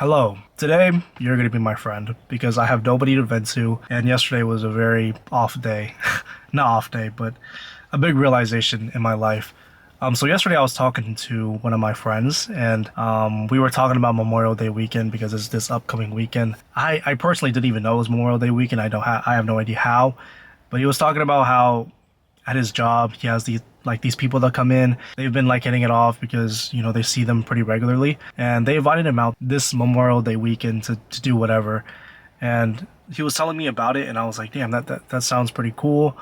Hello. Today, you're going to be my friend because I have nobody to vent to, and yesterday was a very off day. Not off day, but a big realization in my life. So yesterday I was talking to one of my friends, and we were talking about Memorial Day weekend because it's this upcoming weekend. I personally didn't even know it was Memorial Day weekend. I have no idea how, but he was talking about how at his job he has these people that come in. They've been like hitting it off because they see them pretty regularly, and they invited him out this Memorial Day weekend to do whatever. And he was telling me about it, and I was like, damn, that sounds pretty cool.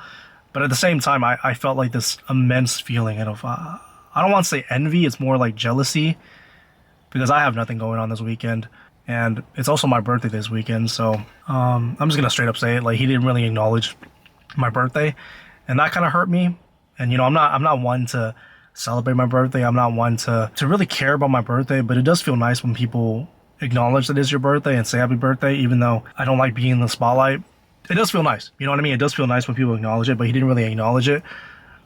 But at the same time, I felt like this immense feeling of I don't want to say envy, it's more like jealousy, because I have nothing going on this weekend, and it's also my birthday this weekend. So I'm just gonna straight up say it, like, he didn't really acknowledge my birthday, and that kind of hurt me. And I'm not one to celebrate my birthday. I'm not one to really care about my birthday, but it does feel nice when people acknowledge that it's your birthday and say happy birthday, even though I don't like being in the spotlight. It does feel nice. You know what I mean? It does feel nice when people acknowledge it, but he didn't really acknowledge it.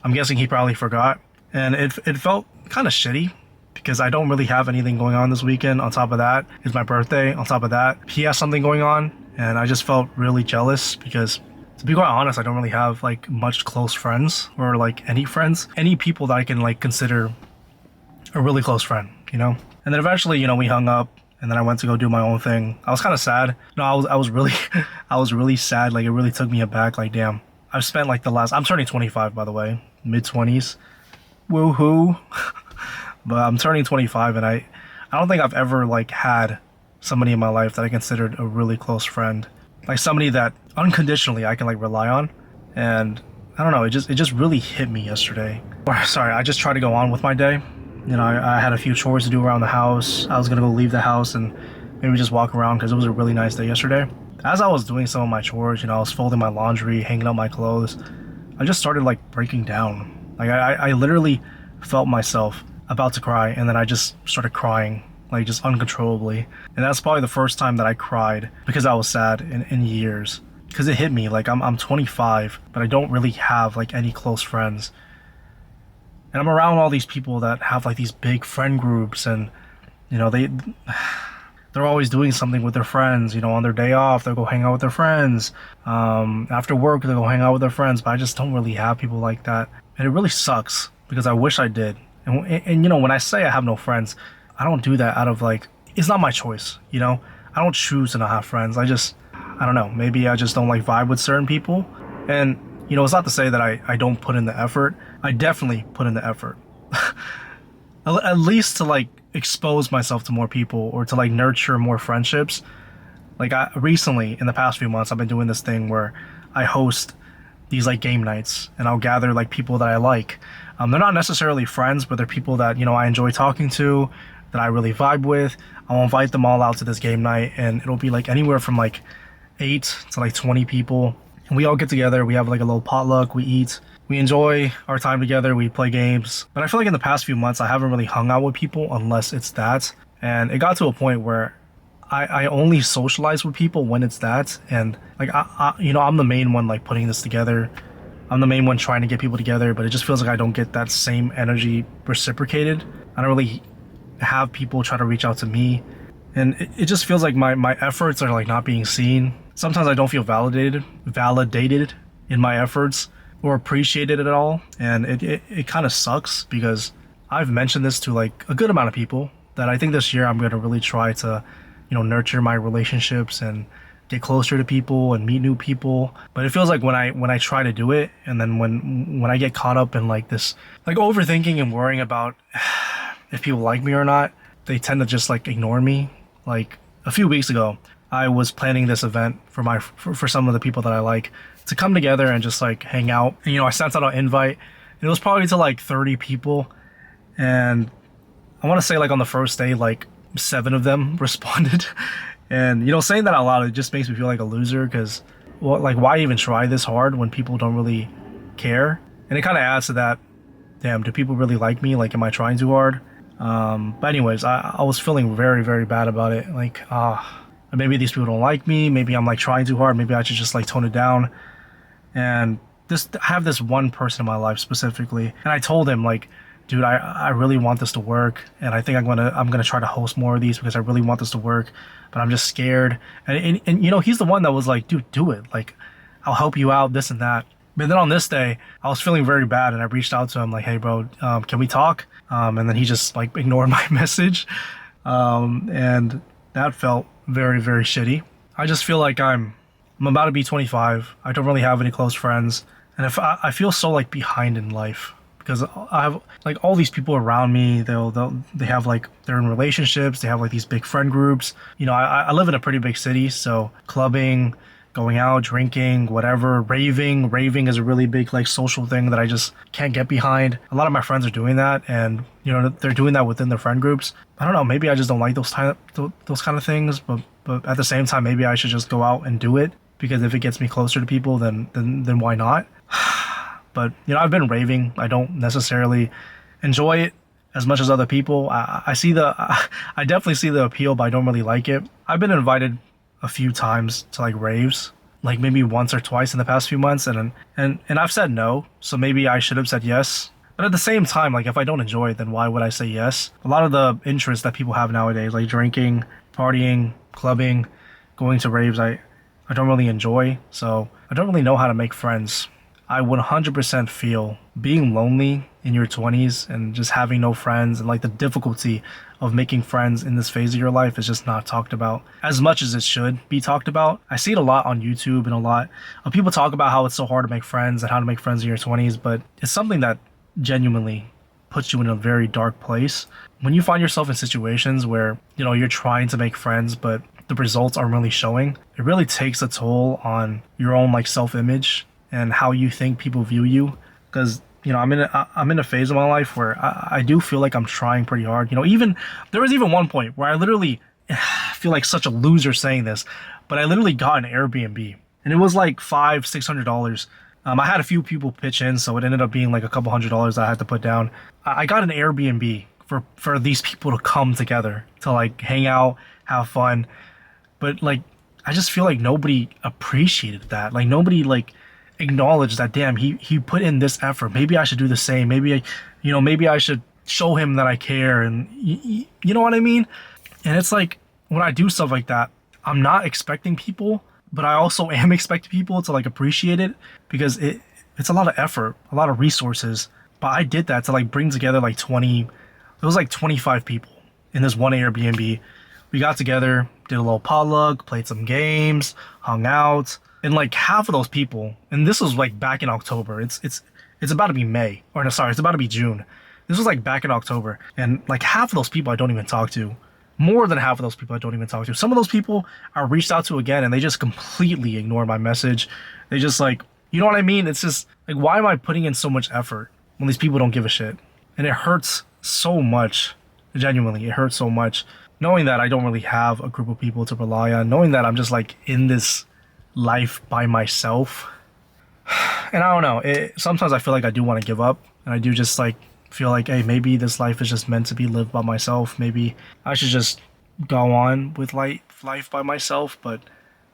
I'm guessing he probably forgot. And it felt kind of shitty because I don't really have anything going on this weekend. On top of that, it's my birthday. On top of that, he has something going on. And I just felt really jealous because, to be quite honest, I don't really have like much close friends or like any friends, any people that I can like consider a really close friend, And then eventually, we hung up. And then I went to go do my own thing. I was kind of sad. No, I was really, I was really sad. Like, it really took me aback. Like, damn, I've spent like I'm turning 25, by the way, mid-20s. Woohoo. But I'm turning 25, and I don't think I've ever like had somebody in my life that I considered a really close friend. Like somebody that unconditionally I can like rely on. And I don't know, it just really hit me yesterday. Sorry, I just tried to go on with my day. I had a few chores to do around the house. I was gonna go leave the house and maybe just walk around because it was a really nice day yesterday. As I was doing some of my chores, I was folding my laundry, hanging up my clothes, I just started like breaking down. Like I literally felt myself about to cry, and then I just started crying, like just uncontrollably. And that's probably the first time that I cried because I was sad in years. Because it hit me, like I'm 25, but I don't really have like any close friends. And I'm around all these people that have like these big friend groups, and they're always doing something with their friends. On their day off, they'll go hang out with their friends. After work, they'll go hang out with their friends. But I just don't really have people like that, and it really sucks because I wish I did. And when I say I have no friends, I don't do that out of like, it's not my choice. I don't choose to not have friends. I don't know. Maybe I just don't like vibe with certain people, and it's not to say that I don't put in the effort. I definitely put in the effort. At least to like expose myself to more people or to like nurture more friendships. Like recently, in the past few months, I've been doing this thing where I host these like game nights, and I'll gather like people that I like. They're not necessarily friends, but they're people that I enjoy talking to, that I really vibe with. I'll invite them all out to this game night, and it'll be like anywhere from like 8 to like 20 people. And we all get together, we have like a little potluck, we eat, we enjoy our time together, we play games. But I feel like in the past few months, I haven't really hung out with people unless it's that. And it got to a point where I only socialize with people when it's that. And like, I'm the main one like putting this together. I'm the main one trying to get people together, but it just feels like I don't get that same energy reciprocated. I don't really have people try to reach out to me. And it just feels like my efforts are like not being seen. Sometimes I don't feel validated in my efforts or appreciated at all. And it kind of sucks because I've mentioned this to like a good amount of people that I think this year I'm going to really try to, nurture my relationships and get closer to people and meet new people. But it feels like when I try to do it, and then when I get caught up in like this, like overthinking and worrying about if people like me or not, they tend to just like ignore me. Like a few weeks ago, I was planning this event for some of the people that I like to come together and just like hang out. And, I sent out an invite, and it was probably to like 30 people. And I want to say like on the first day, like 7 of them responded. And, saying that out loud, it just makes me feel like a loser because, well, like, why even try this hard when people don't really care? And it kind of adds to that, damn, do people really like me? Like, am I trying too hard? But anyways, I was feeling very, very bad about it. Like, maybe these people don't like me. Maybe I'm like trying too hard. Maybe I should just like tone it down. And I have this one person in my life specifically, and I told him like, dude, I really want this to work, and I think I'm gonna try to host more of these because I really want this to work, but I'm just scared. And you know, he's the one that was like, dude, do it. Like, I'll help you out, this and that. But then on this day, I was feeling very bad, and I reached out to him like, hey, bro, can we talk? And then he just like ignored my message, and that felt very, very shitty. I just feel like I'm about to be 25. I don't really have any close friends, and if I feel so like behind in life because I have like all these people around me. They have like they're in relationships. They have like these big friend groups. You know, I live in a pretty big city, so clubbing, going out, drinking, whatever, raving is a really big like social thing that I just can't get behind. A lot of my friends are doing that, and you know they're doing that within their friend groups. I don't know, maybe I just don't like those kind of things, but at the same time, maybe I should just go out and do it because if it gets me closer to people, then why not? But you know, I've been raving. I don't necessarily enjoy it as much as other people. I see I definitely see the appeal, but I don't really like it. I've been invited a few times to like raves, like maybe once or twice in the past few months, and I've said no, so maybe I should have said yes. But at the same time, like if I don't enjoy it, then why would I say yes? A lot of the interests that people have nowadays, like drinking, partying, clubbing, going to raves, I don't really enjoy, so I don't really know how to make friends. I 100% feel being lonely in your 20s and just having no friends and like the difficulty of making friends in this phase of your life is just not talked about as much as it should be talked about. I see it a lot on YouTube and a lot of people talk about how it's so hard to make friends and how to make friends in your 20s, but it's something that genuinely puts you in a very dark place. When you find yourself in situations where, you know, you're trying to make friends, but the results aren't really showing, it really takes a toll on your own like self-image and how you think people view you. Because you know, I'm in a phase of my life where I do feel like I'm trying pretty hard. You know, even there was even one point where I literally feel like such a loser saying this, but I literally got an Airbnb and it was like $500-600. I had a few people pitch in, so it ended up being like a couple $100s that I had to put down. I got an Airbnb for these people to come together to like hang out, have fun, but like I just feel like nobody appreciated that. Like nobody like acknowledge that, damn, he put in this effort, maybe I should do the same, maybe I should show him that I care, and you know what I mean. And it's like when I do stuff like that, I'm not expecting people, but I also am expecting people to like appreciate it because it's a lot of effort, a lot of resources. But I did that to like bring together like 25 people in this one Airbnb. We got together, did a little potluck, played some games, hung out. And like half of those people, and this was like back in October. It's about to be May, or no, sorry, it's about to be June. This was like back in October, and like half of those people I don't even talk to. More than half of those people I don't even talk to. Some of those people I reached out to again, and they just completely ignored my message. They just like, you know what I mean? It's just like, why am I putting in so much effort when these people don't give a shit? And it hurts so much. Genuinely, it hurts so much. Knowing that I don't really have a group of people to rely on, knowing that I'm just like in this life by myself. And I don't know, sometimes I feel like I do want to give up, and I do just like feel like, hey, maybe this life is just meant to be lived by myself. Maybe I should just go on with life by myself. But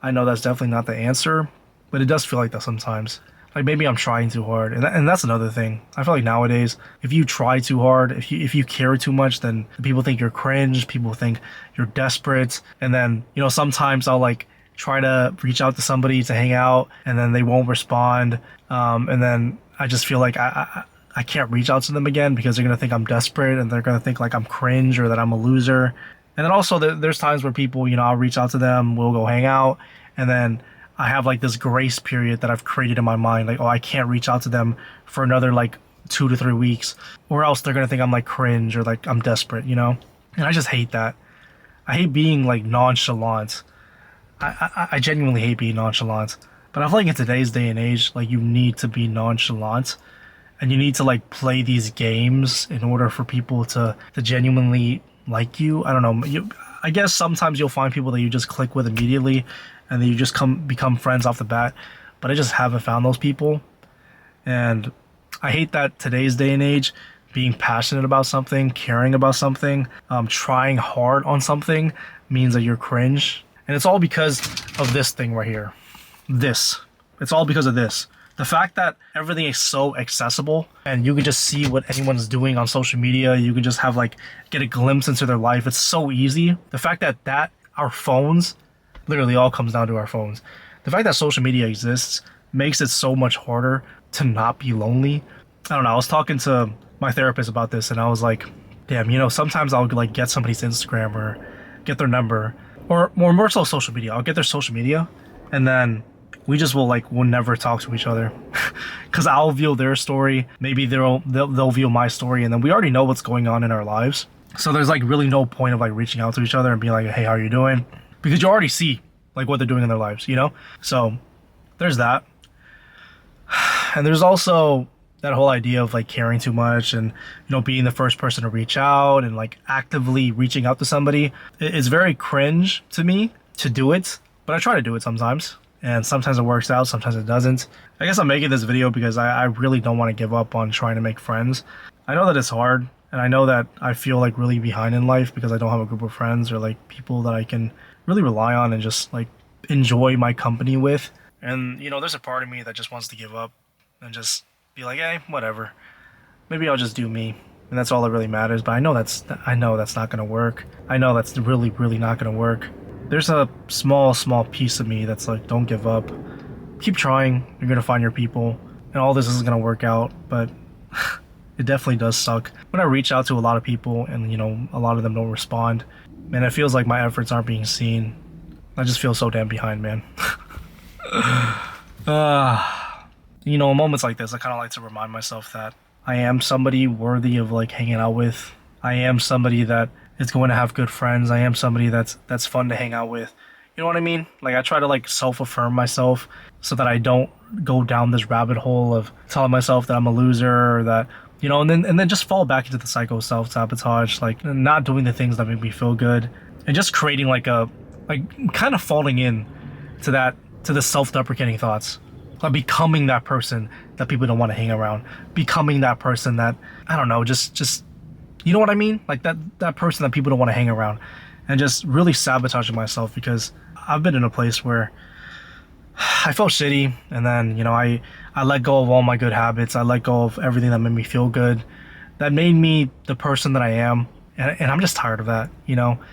I know that's definitely not the answer, but it does feel like that sometimes. Like maybe I'm trying too hard, and that's another thing. I feel like nowadays, if you try too hard, if you care too much, then people think you're cringe, people think you're desperate. And then, you know, sometimes I'll like try to reach out to somebody to hang out, and then they won't respond, and then I just feel like I can't reach out to them again because they're gonna think I'm desperate, and they're gonna think like I'm cringe or that I'm a loser. And then also there's times where people, you know, I'll reach out to them, we'll go hang out, and then I have like this grace period that I've created in my mind, like, oh, I can't reach out to them for another like 2 to 3 weeks, or else they're gonna think I'm like cringe or like I'm desperate, you know. And I just hate that. I hate being like nonchalant. I genuinely hate being nonchalant, but I feel like in today's day and age, like you need to be nonchalant, and you need to like play these games in order for people to genuinely like you. I don't know. I guess sometimes you'll find people that you just click with immediately, and then you just become friends off the bat. But I just haven't found those people, and I hate that today's day and age, being passionate about something, caring about something, trying hard on something means that you're cringe. And it's all because of this thing right here. It's all because of this. The fact that everything is so accessible and you can just see what anyone's doing on social media, you can just have like get a glimpse into their life. It's so easy. The fact that our phones, literally all comes down to our phones. The fact that social media exists makes it so much harder to not be lonely. I don't know. I was talking to my therapist about this and I was like, damn, sometimes I'll like get somebody's Instagram or get their number or more so social media. I'll get their social media and then we just we'll never talk to each other because I'll view their story. Maybe they'll view my story and then we already know what's going on in our lives. So there's like really no point of like reaching out to each other and being like, hey, how are you doing? Because you already see like what they're doing in their lives, So there's that. And there's also that whole idea of like caring too much and being the first person to reach out and like actively reaching out to somebody. It's very cringe to me to do it, but I try to do it sometimes, and sometimes it works out, sometimes it doesn't. I guess I'm making this video because I really don't want to give up on trying to make friends. I know that it's hard, and I know that I feel like really behind in life because I don't have a group of friends or like people that I can really rely on and just like enjoy my company with. And there's a part of me that just wants to give up and just be like, hey, whatever. Maybe I'll just do me, and that's all that really matters. But I know that's not gonna work. I know that's really, really not gonna work. There's a small piece of me that's like, don't give up. Keep trying. You're gonna find your people, and all this is gonna work out. But it definitely does suck when I reach out to a lot of people, and a lot of them don't respond, and it feels like my efforts aren't being seen. I just feel so damn behind, man. In moments like this, I kind of like to remind myself that I am somebody worthy of like hanging out with. I am somebody that is going to have good friends. I am somebody that's fun to hang out with. You know what I mean? Like I try to like self-affirm myself so that I don't go down this rabbit hole of telling myself that I'm a loser or that, and then just fall back into the cycle of self-sabotage, like not doing the things that make me feel good and just creating like kind of falling in to the self-deprecating thoughts. Like becoming that person that people don't want to hang around. Becoming that person that, I don't know, just you know what I mean? Like that person that people don't want to hang around. And just really sabotaging myself because I've been in a place where I felt shitty and then, I let go of all my good habits. I let go of everything that made me feel good. That made me the person that I am. And I'm just tired of that,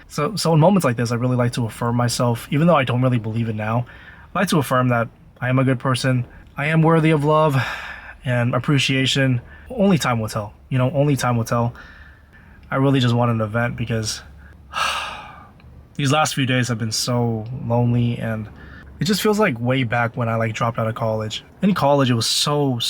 So in moments like this, I really like to affirm myself, even though I don't really believe it now. I like to affirm that I am a good person. I am worthy of love and appreciation. Only time will tell. Only time will tell. I really just want an event because these last few days have been so lonely, and it just feels like way back when I like dropped out of college. In college, it was so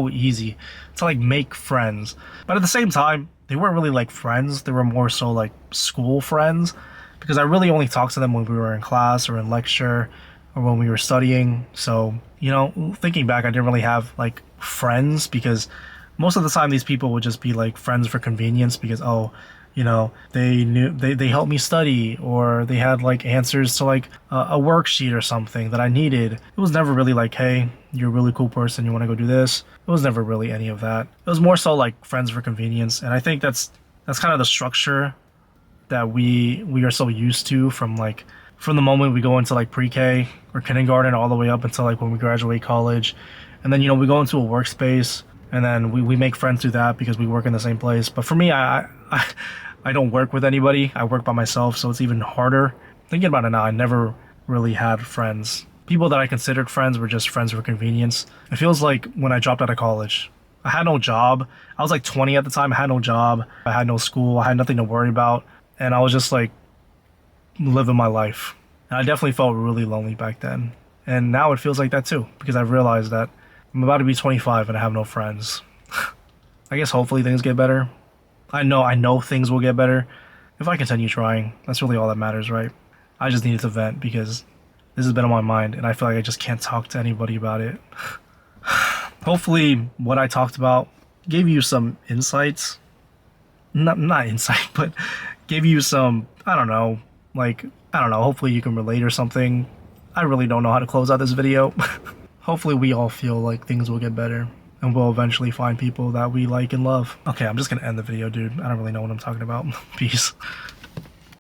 easy to like make friends. But at the same time, they weren't really like friends. They were more so like school friends because I really only talked to them when we were in class or in lecture or when we were studying. So, thinking back, I didn't really have like friends because most of the time these people would just be like friends for convenience because, they helped me study or they had like answers to like a worksheet or something that I needed. It was never really like, hey, you're a really cool person, you want to go do this. It was never really any of that. It was more so like friends for convenience. And I think that's kind of the structure that we are so used to from the moment we go into like pre-K or kindergarten all the way up until like when we graduate college. And then, we go into a workspace and then we make friends through that because we work in the same place. But for me, I don't work with anybody. I work by myself, so it's even harder. Thinking about it now, I never really had friends. People that I considered friends were just friends for convenience. It feels like when I dropped out of college, I had no job. I was like 20 at the time. I had no job. I had no school. I had nothing to worry about. And I was just like living my life. And I definitely felt really lonely back then. And now it feels like that too, because I've realized that I'm about to be 25 and I have no friends. I guess hopefully things get better. I know things will get better if I continue trying. That's really all that matters, right? I just needed to vent because this has been on my mind and I feel like I just can't talk to anybody about it. Hopefully what I talked about gave you some insights. Not insight, but gave you some, hopefully you can relate or something. I really don't know how to close out this video. Hopefully we all feel like things will get better and we'll eventually find people that we like and love. Okay, I'm just gonna end the video, dude. I don't really know what I'm talking about. Peace.